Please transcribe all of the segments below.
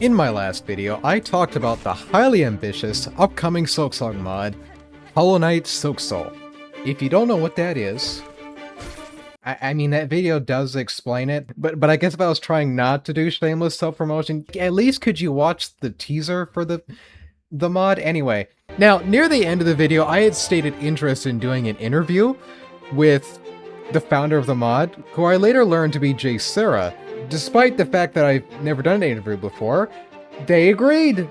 In my last video, I talked about the highly ambitious upcoming Silksong mod, Knight Silksong. If you don't know what that is, I mean, that video does explain it, but I guess if I was trying not to do shameless self-promotion, at least could you watch the teaser for the mod? Anyway, now, near the end of the video, I had stated interest in doing an interview with the founder of the mod, who I later learned to be Jay Sarah. Despite the fact that I've never done an interview before, they agreed.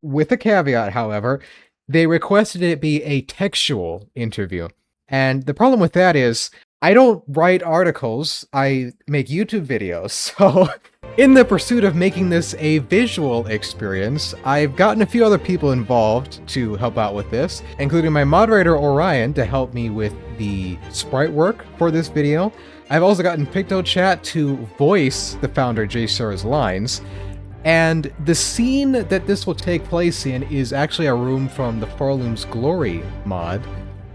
With a caveat, however, they requested it be a textual interview. And the problem with that is, I don't write articles, I make YouTube videos, so in the pursuit of making this a visual experience, I've gotten a few other people involved to help out with this, including my moderator Orion to help me with the Spritework for this video. I've also gotten PictoChat to voice the founder Jay Sarah's lines, and the scene that this will take place in is actually a room from the Pharloom's Glory mod.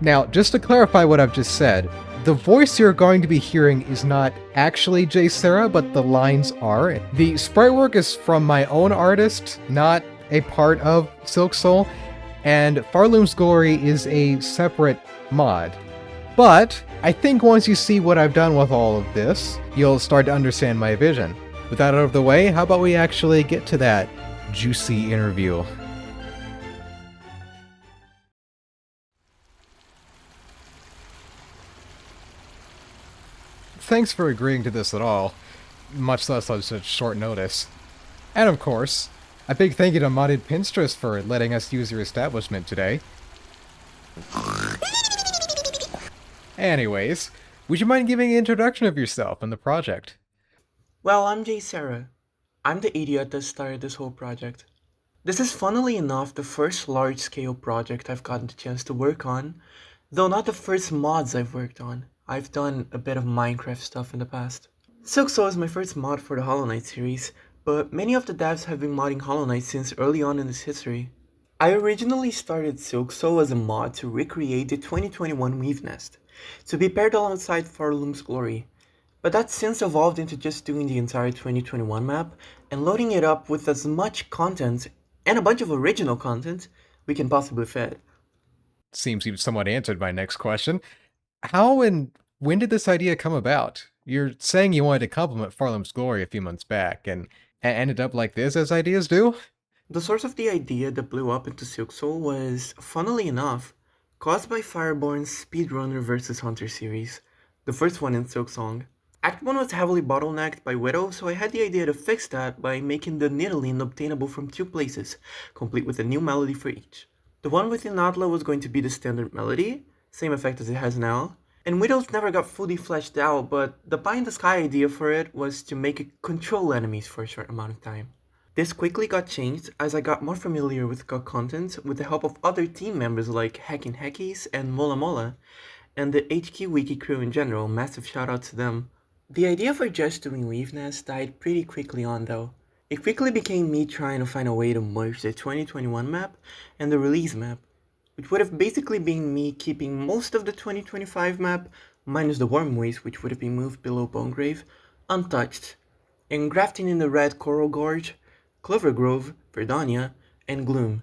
Now, just to clarify what I've just said, the voice you're going to be hearing is not actually Jay Sarah, but the lines are. The Spritework is from my own artist, not a part of Silksoul, and Pharloom's Glory is a separate mod. But I think once you see what I've done with all of this, you'll start to understand my vision. With that out of the way, how about we actually get to that juicy interview? Thanks for agreeing to this at all, much less on such short notice. And of course, a big thank you to Modded Pinstress for letting us use your establishment today. Anyways, would you mind giving an introduction of yourself and the project? Well, I'm Jay Sarah. I'm the idiot that started this whole project. This is funnily enough the first large-scale project I've gotten the chance to work on, though not the first mods I've worked on. I've done a bit of Minecraft stuff in the past. Silksoul is my first mod for the Hollow Knight series, but many of the devs have been modding Hollow Knight since early on in its history. I originally started Silksoul as a mod to recreate the 2021 Weave Nest, to be paired alongside Pharloom's Glory, but that's since evolved into just doing the entire 2021 map and loading it up with as much content, and a bunch of original content, we can possibly fit. Seems you've somewhat answered my next question. How and when did this idea come about? You're saying you wanted to compliment Pharloom's Glory a few months back, and ended up like this, as ideas do? The source of the idea that blew up into Silksoul was, funnily enough, caused by Fireborn's Speedrunner vs Hunter series, the first one in Silksong. Act 1 was heavily bottlenecked by Widow, so I had the idea to fix that by making the Nidalee obtainable from two places, complete with a new melody for each. The one within Atla was going to be the standard melody, same effect as it has now, and Widow's never got fully fleshed out, but the pie in the sky idea for it was to make it control enemies for a short amount of time. This quickly got changed as I got more familiar with GOG content with the help of other team members like Hackin' Hackies and Mola Mola, and the HQ Wiki crew in general, massive shout out to them. The idea for just doing Weave Nest died pretty quickly on though. It quickly became me trying to find a way to merge the 2021 map and the release map, which would have basically been me keeping most of the 2025 map, minus the Wormways which would have been moved below Bonegrave, untouched, and grafting in the Red Coral Gorge, Clover Grove, Verdonia, and Gloom.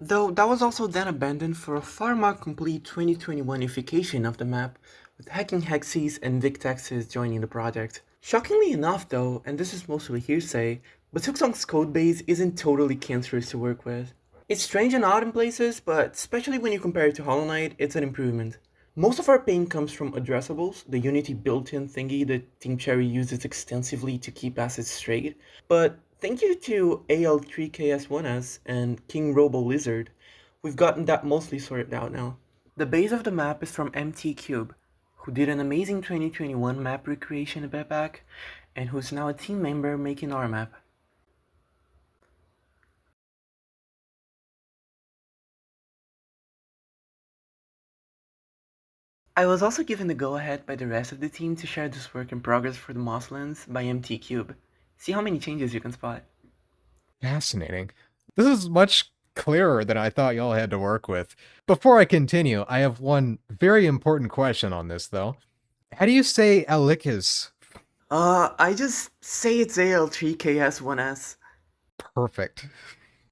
Though that was also then abandoned for a far more complete 2021ification of the map, with Hacking Hexies and Victexes joining the project. Shockingly enough though, and this is mostly hearsay, but Silksong's codebase isn't totally cancerous to work with. It's strange and odd in places, but especially when you compare it to Hollow Knight, it's an improvement. Most of our pain comes from addressables, the Unity built-in thingy that Team Cherry uses extensively to keep assets straight, but thank you to AL3KS1S and King Robo Lizard, we've gotten that mostly sorted out now. The base of the map is from MT Cube, who did an amazing 2021 map recreation a bit back, and who's now a team member making our map. I was also given the go-ahead by the rest of the team to share this work in progress for the Mosslands by MT Cube. See how many changes you can spot. Fascinating. This is much clearer than I thought y'all had to work with. Before I continue, I have one very important question on this, though. How do you say Alikis? I just say it's AL3KS1S. Perfect.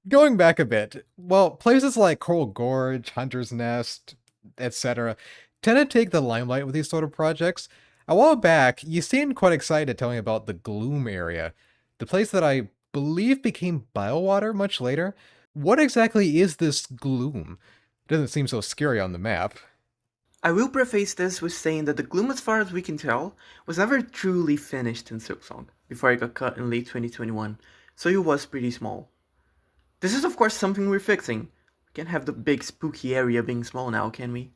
Going back a bit, well, places like Coral Gorge, Hunter's Nest, etc., tend to take the limelight with these sort of projects. A while back, you seemed quite excited to tell me about the Gloom area, the place that I believe became Biowater much later. What exactly is this Gloom? It doesn't seem so scary on the map. I will preface this with saying that the Gloom, as far as we can tell, was never truly finished in Silksong before it got cut in late 2021, so it was pretty small. This is of course something we're fixing. We can't have the big spooky area being small now, can we?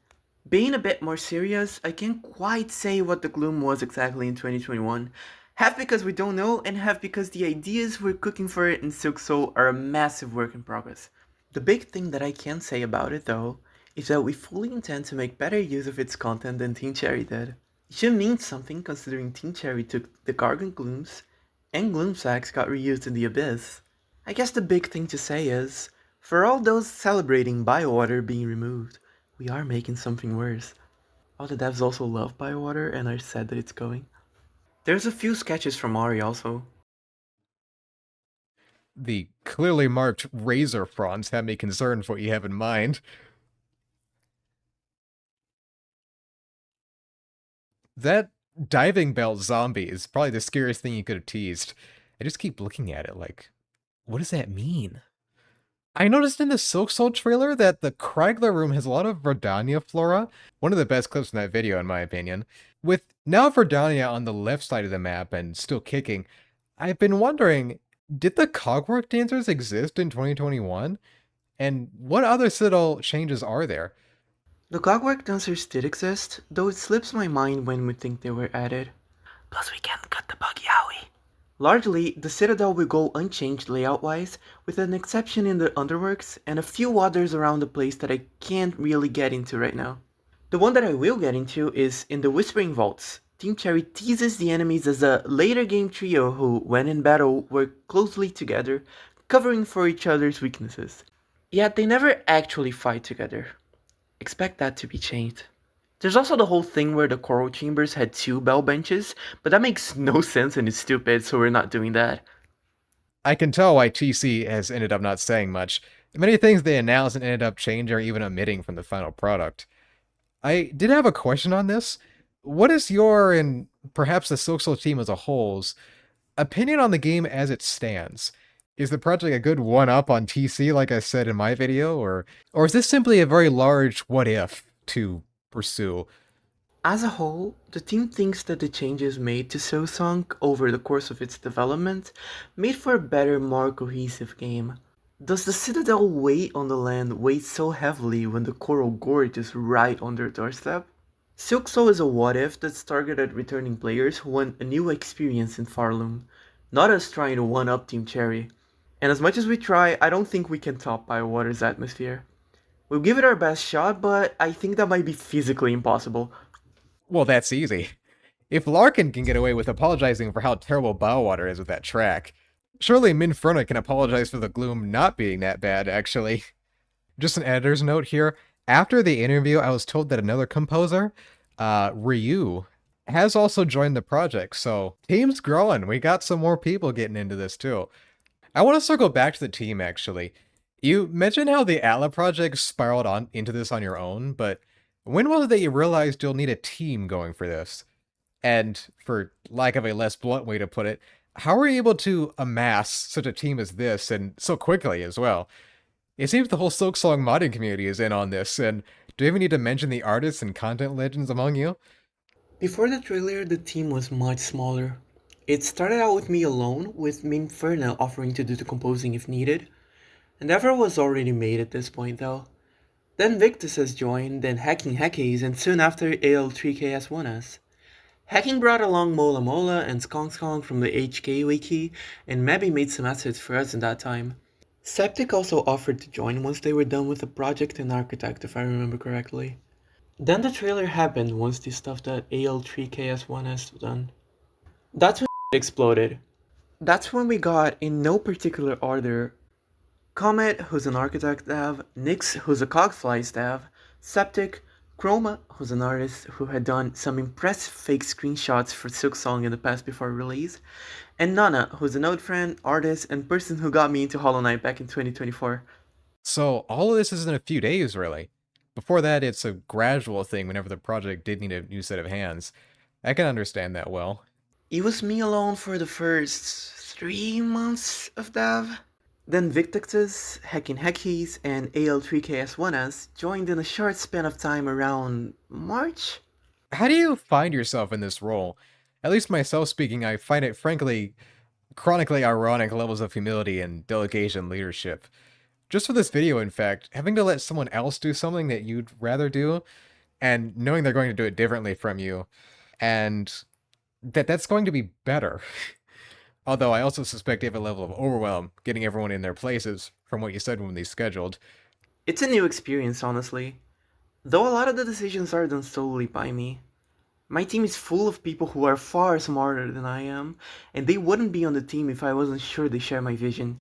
Being a bit more serious, I can't quite say what the Gloom was exactly in 2021, half because we don't know, and half because the ideas we're cooking for it in Silksoul are a massive work in progress. The big thing that I can say about it though, is that we fully intend to make better use of its content than Team Cherry did. It should mean something considering Team Cherry took the Gargant Glooms, and Gloom Sacks got reused in the Abyss. I guess the big thing to say is, for all those celebrating Biowater being removed, we are making something worse. All the devs also love Biowater and are sad that it's going. There's a few sketches from Ari also. The clearly marked razor fronts have me concerned for what you have in mind. That diving bell zombie is probably the scariest thing you could have teased. I just keep looking at it like, what does that mean? I noticed in the Silksoul trailer that the Kraigler room has a lot of Verdania flora, one of the best clips in that video in my opinion. With now Verdania on the left side of the map and still kicking, I've been wondering, did the Cogwork dancers exist in 2021? And what other Citadel changes are there? The Clockwork Dancers did exist, though it slips my mind when we think they were added. Plus we can't cut the buggy owie. Largely, the Citadel will go unchanged layout-wise, with an exception in the underworks and a few others around the place that I can't really get into right now. The one that I will get into is in the Whispering Vaults. Team Cherry teases the enemies as a later game trio who, when in battle, work closely together, covering for each other's weaknesses. Yet they never actually fight together. Expect that to be changed. There's also the whole thing where the coral chambers had two bell benches, but that makes no sense and is stupid, so we're not doing that. I can tell why TC has ended up not saying much. Many things they announced and ended up changing or even omitting from the final product. I did have a question on this. What is your, and perhaps the Silksoul team as a whole's, opinion on the game as it stands? Is the project a good one-up on TC, like I said in my video, or is this simply a very large what-if to pursue? As a whole, the team thinks that the changes made to Silksong over the course of its development made for a better, more cohesive game. Does the Citadel weight on the land weigh so heavily when the Coral Gorge is right on their doorstep? Silksoul is a what-if that's targeted at returning players who want a new experience in Pharloom, not us trying to one-up Team Cherry. And as much as we try, I don't think we can top Biowater's atmosphere. We'll give it our best shot, but I think that might be physically impossible. Well, that's easy. If Larkin can get away with apologizing for how terrible Biowater is with that track, surely Minferno can apologize for the Gloom not being that bad, actually. Just an editor's note here. After the interview, I was told that another composer, Ryu, has also joined the project, so team's growing. We got some more people getting into this too. I want to circle back to the team, actually. You mentioned how the Atla project spiraled on into this on your own, but when was it that you realized you'll need a team going for this? And for lack of a less blunt way to put it, how were you able to amass such a team as this and so quickly as well? It seems the whole Silksong modding community is in on this, and do you even need to mention the artists and content legends among you? Before the trailer, the team was much smaller. It started out with me alone, with Minferno offering to do the composing if needed. An effort was already made at this point though. Then Victus has joined, then Hacking Hackies, and soon after AL3KS1S. Hacking brought along Mola Mola and Skong Skong from the HK wiki, and maybe made some assets for us in that time. Septic also offered to join once they were done with the project and Architect, if I remember correctly. Then the trailer happened once the stuff that AL3KS1S done. That's when it exploded. That's when we got, in no particular order, Comet, who's an Architect dev, Nyx, who's a Cogflies dev, Septic, Chroma, who's an artist who had done some impressive fake screenshots for Silksong in the past before release, and Nana, who's an old friend, artist, and person who got me into Hollow Knight back in 2024. So all of this is in a few days, really. Before that, it's a gradual thing whenever the project did need a new set of hands. I can understand that well. It was me alone for the first 3 months of dev. Then Victexes, Hacking Hackies, and AL3KS1S joined in a short span of time around March? How do you find yourself in this role? At least myself speaking, I find it frankly chronically ironic levels of humility and delegation leadership. Just for this video, in fact, having to let someone else do something that you'd rather do, and knowing they're going to do it differently from you, and that's going to be better. Although I also suspect you have a level of overwhelm getting everyone in their places from what you said when they scheduled. It's a new experience, honestly. Though a lot of the decisions are done solely by me. My team is full of people who are far smarter than I am, and they wouldn't be on the team if I wasn't sure they share my vision,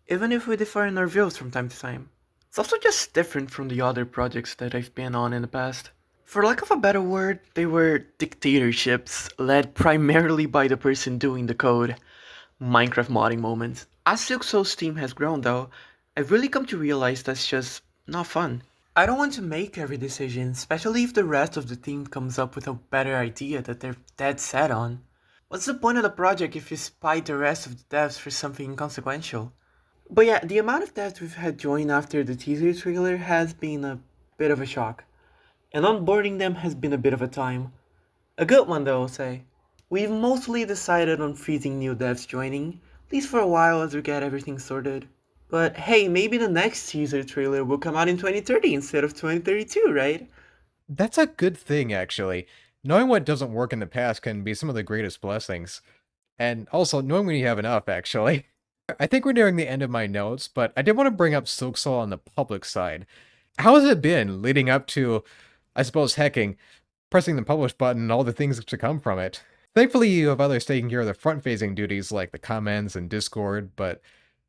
even if we differ in our views from time to time. It's also just different from the other projects that I've been on in the past. For lack of a better word, they were dictatorships, led primarily by the person doing the code. Minecraft modding moments. As Silksoul's team has grown though, I've really come to realize that's just not fun. I don't want to make every decision, especially if the rest of the team comes up with a better idea that they're dead set on. What's the point of the project if you spite the rest of the devs for something inconsequential? But yeah, the amount of devs we've had join after the teaser trailer has been a bit of a shock. And onboarding them has been a bit of a time. A good one though, I'll say. We've mostly decided on freezing new devs joining, at least for a while as we get everything sorted. But hey, maybe the next teaser trailer will come out in 2030 instead of 2032, right? That's a good thing, actually. Knowing what doesn't work in the past can be some of the greatest blessings. And also, knowing when you have enough, actually. I think we're nearing the end of my notes, but I did want to bring up Silksoul on the public side. How has it been leading up to, I suppose, hacking, pressing the publish button, and all the things to come from it? Thankfully, you have others taking care of the front-facing duties like the comments and Discord, but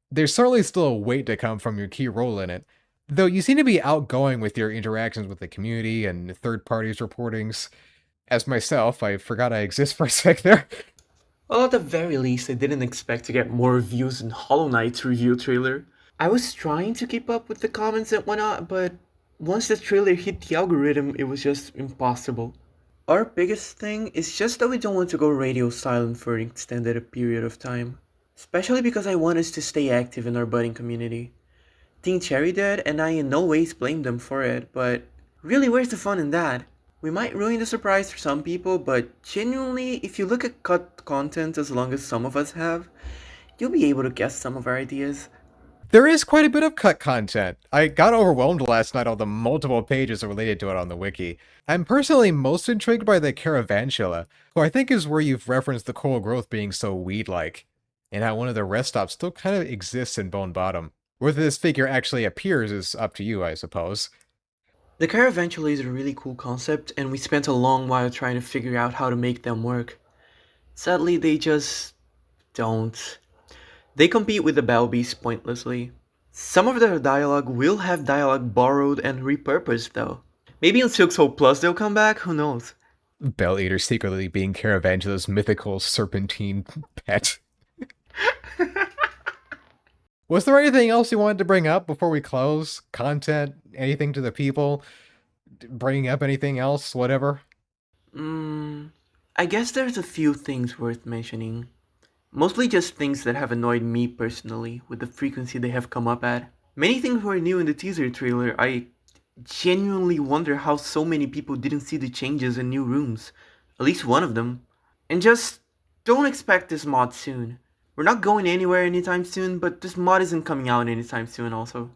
there's certainly still a weight to come from your key role in it. Though you seem to be outgoing with your interactions with the community and third parties' reportings. As myself, I forgot I exist for a sec there. Well, at the very least, I didn't expect to get more views than Hollow Knight's review trailer. I was trying to keep up with the comments and whatnot, but once the trailer hit the algorithm, it was just impossible. Our biggest thing is just that we don't want to go radio silent for an extended period of time. Especially because I want us to stay active in our budding community. Team Cherry did, and I in no ways blame them for it, but really, where's the fun in that? We might ruin the surprise for some people, but genuinely, if you look at cut content as long as some of us have, you'll be able to guess some of our ideas. There is quite a bit of cut content. I got overwhelmed last night on the multiple pages related to it on the wiki. I'm personally most intrigued by the Caravantula, who I think is where you've referenced the coral growth being so weed-like, and how one of the rest stops still kind of exists in Bone Bottom. Whether this figure actually appears is up to you, I suppose. The Caravantula is a really cool concept, and we spent a long while trying to figure out how to make them work. Sadly, they just don't. They compete with the Belbies pointlessly. Some of their dialogue will have dialogue borrowed and repurposed though. Maybe on Silksoul Plus they'll come back, who knows? Bell Eater secretly being Caravantula's mythical serpentine pet. Was there anything else you wanted to bring up before we close? Content? Anything to the people? Bringing up anything else? Whatever? I guess there's a few things worth mentioning. Mostly just things that have annoyed me personally with the frequency they have come up at. Many things were new in the teaser trailer. I genuinely wonder how so many people didn't see the changes in new rooms. At least one of them. And just don't expect this mod soon. We're not going anywhere anytime soon, but this mod isn't coming out anytime soon also.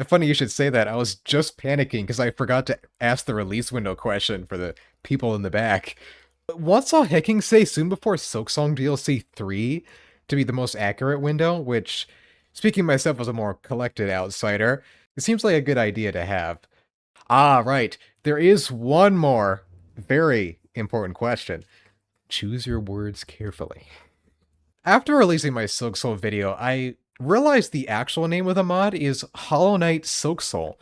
Funny you should say that. I was just panicking because I forgot to ask the release window question for the people in the back. Once saw Hacking say soon before Silksong DLC 3 to be the most accurate window, which, speaking myself as a more collected outsider, it seems like a good idea to have. Ah, right. There is one more very important question. Choose your words carefully. After releasing my Silksoul video, I realized the actual name of the mod is Knight Silksong.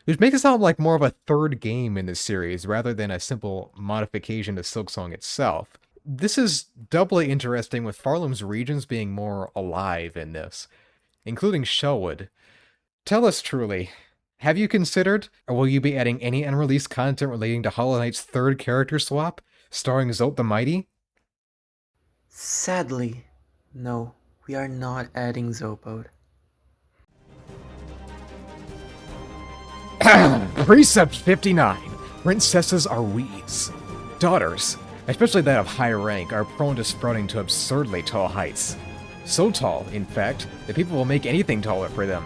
which makes it sound like more of a third game in the series rather than a simple modification to Silksong itself. This is doubly interesting with Pharloom's regions being more alive in this, including Shelwood. Tell us truly, have you considered, or will you be adding any unreleased content relating to Hollow Knight's third character swap, starring Zolt the Mighty? Sadly, no, we are not adding Zopod. Precept 59. Princesses are weeds. Daughters, especially that of high rank, are prone to sprouting to absurdly tall heights. So tall, in fact, that people will make anything taller for them.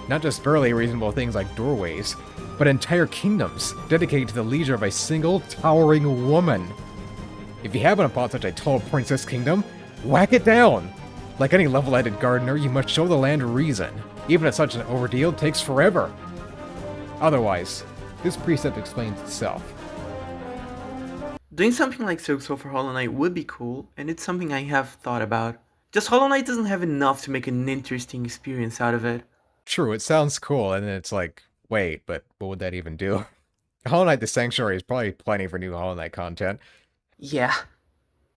Not just barely reasonable things like doorways, but entire kingdoms dedicated to the leisure of a single towering woman. If you happen upon such a tall princess kingdom, whack it down! Like any level-headed gardener, you must show the land reason, even if such an ordeal takes forever. Otherwise, this precept explains itself. Doing something like Silksoul for Hollow Knight would be cool, and it's something I have thought about. Just Hollow Knight doesn't have enough to make an interesting experience out of it. True, it sounds cool, and then it's like, wait, but what would that even do? Hollow Knight the Sanctuary is probably plenty for new Hollow Knight content. Yeah.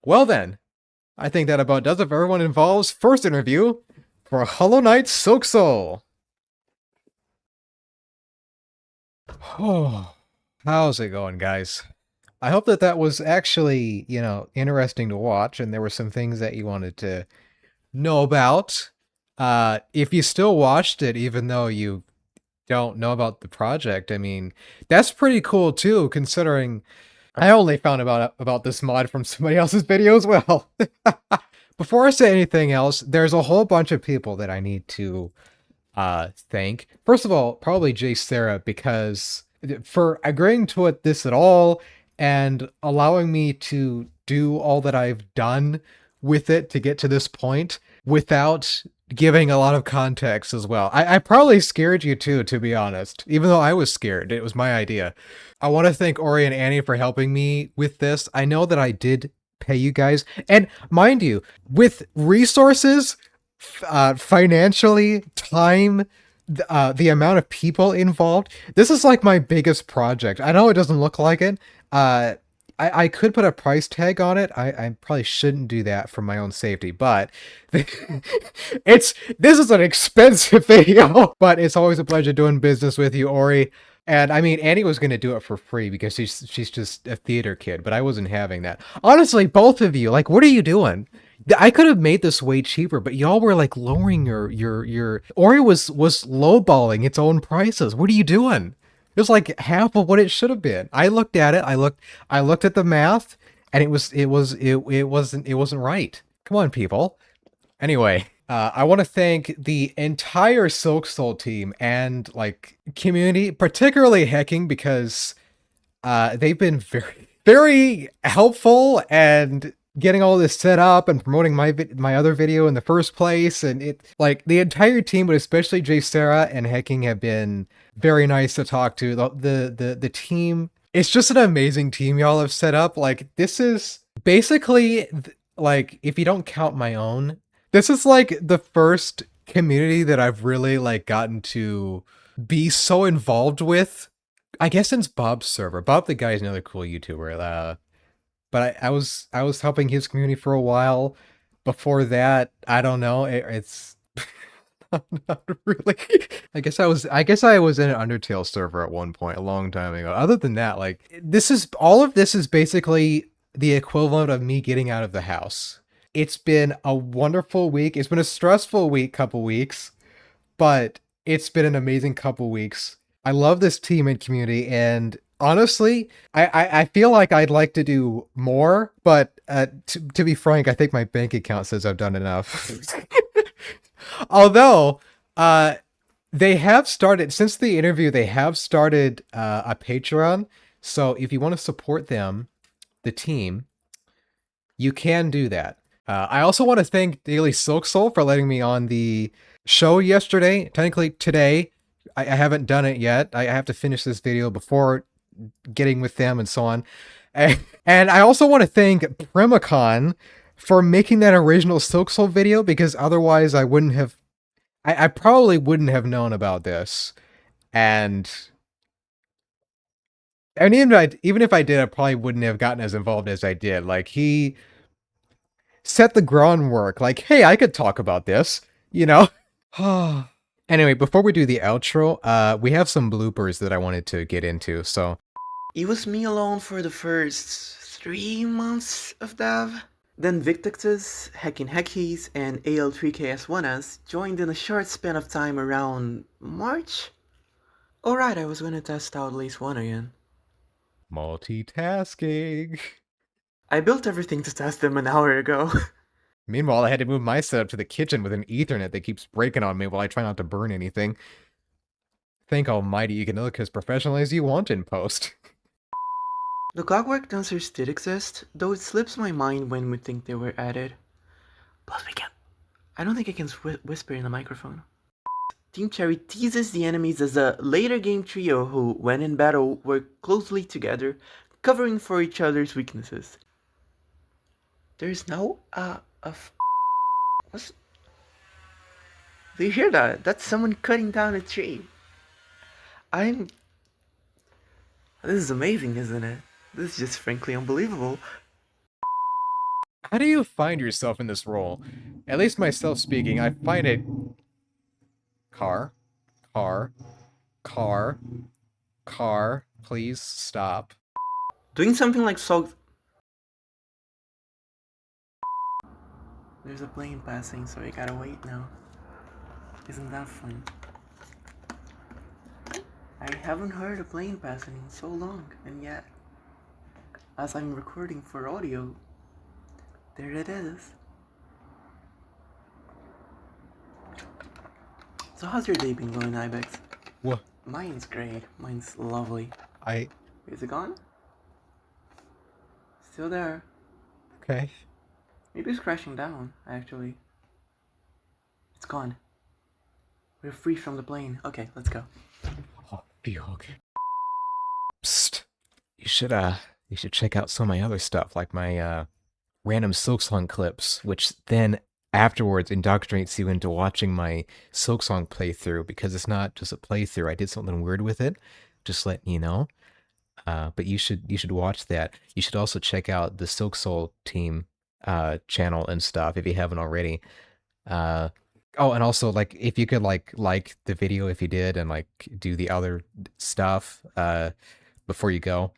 Well then, I think that about does it for everyone involved's first interview for Hollow Knight Silksoul. Oh, how's it going, guys? I hope that that was actually, interesting to watch, and there were some things that you wanted to know about. If you still watched it, even though you don't know about the project, I mean, that's pretty cool too, considering I only found about this mod from somebody else's video as well. Before I say anything else, there's a whole bunch of people that I need to thank. First of all, probably Jay Sarah, because for agreeing to this at all and allowing me to do all that I've done with it to get to this point without giving a lot of context as well. I probably scared you too, to be honest, even though I was scared. It was my idea. I want to thank Ori and Annie for helping me with this. I know that I did pay you guys, and mind you, with resources, financially, time, the amount of people involved, this is like my biggest project. I know it doesn't look like it. I could put a price tag on it. I probably shouldn't do that for my own safety, but this is an expensive video. But it's always a pleasure doing business with you, Ori. And I mean, Annie was going to do it for free because she's just a theater kid, but I wasn't having that. Honestly, both of you, like, what are you doing? I could have made this way cheaper, but y'all were like lowering your Ori was lowballing its own prices. What are you doing? It was like half of what it should have been. I looked at it. I looked at the math, and it wasn't right. Come on, people. Anyway, I want to thank the entire Silksoul team and like community, particularly Hacking, because they've been very, very helpful and getting all this set up and promoting my other video in the first place. And it, like, the entire team, but especially Jay Sarah and Hacking, have been very nice to talk to. The team, it's just an amazing team y'all have set up. Like, this is basically, like, if you don't count my own, this is like the first community that I've really like gotten to be so involved with, I guess, since Bob's server. Bob the Guy is another cool YouTuber. But I was helping his community for a while. Before that, I don't know. It's not really. I guess I was in an Undertale server at one point a long time ago. Other than that, like, all of this is basically the equivalent of me getting out of the house. It's been a wonderful week. It's been a stressful couple weeks, but it's been an amazing couple weeks. I love this team and community, and honestly, I feel like I'd like to do more, but to be frank, I think my bank account says I've done enough. Although, they have started, since the interview, they have started a Patreon. So if you want to support them, the team, you can do that. I also want to thank Daily Silksoul for letting me on the show yesterday. Technically today, I haven't done it yet. I have to finish this video before getting with them and so on. And I also want to thank Primacon for making that original Silksoul video, because otherwise I probably wouldn't have known about this. And And even if I did, I probably wouldn't have gotten as involved as I did. Like, he set the groundwork. Like, hey, I could talk about this, you know? Anyway, before we do the outro, we have some bloopers that I wanted to get into, so... It was me alone for the first 3 months of dev. Then Victexes, Hacking Hackies, and AL3KS1S joined in a short span of time around March? Alright, I was gonna test out at least one again. Multitasking. I built everything to test them an hour ago. Meanwhile, I had to move my setup to the kitchen with an Ethernet that keeps breaking on me while I try not to burn anything. Thank almighty you can look as professional as you want in post. The clockwork dancers did exist, though it slips my mind when we think they were added. Plus we can't... I don't think I can whisper in the microphone. Team Cherry teases the enemies as a later game trio who, when in battle, work closely together, covering for each other's weaknesses. There's no, what's... Do you hear that? That's someone cutting down a tree. This is amazing, isn't it? This is just frankly unbelievable. How do you find yourself in this role? At least myself speaking, I find it... Car. Please stop. Doing something like There's a plane passing, so I gotta wait now. Isn't that fun? I haven't heard a plane passing in so long, and yet, as I'm recording for audio, there it is. So how's your day been going, Ibex? What? Mine's great. Mine's lovely. Is it gone? Still there. Okay. Maybe it's crashing down, actually. It's gone. We're free from the plane. Okay, let's go. Oh, feel okay. Psst. You should check out some of my other stuff, like my, random Silksong clips, which then afterwards indoctrinates you into watching my Silksong playthrough, because it's not just a playthrough. I did something weird with it, just letting you know. But you should watch that. You should also check out the Silksoul team channel and stuff if you haven't already. Oh, and also, like, if you could like the video if you did, and like do the other stuff before you go.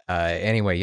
Anyway, yeah.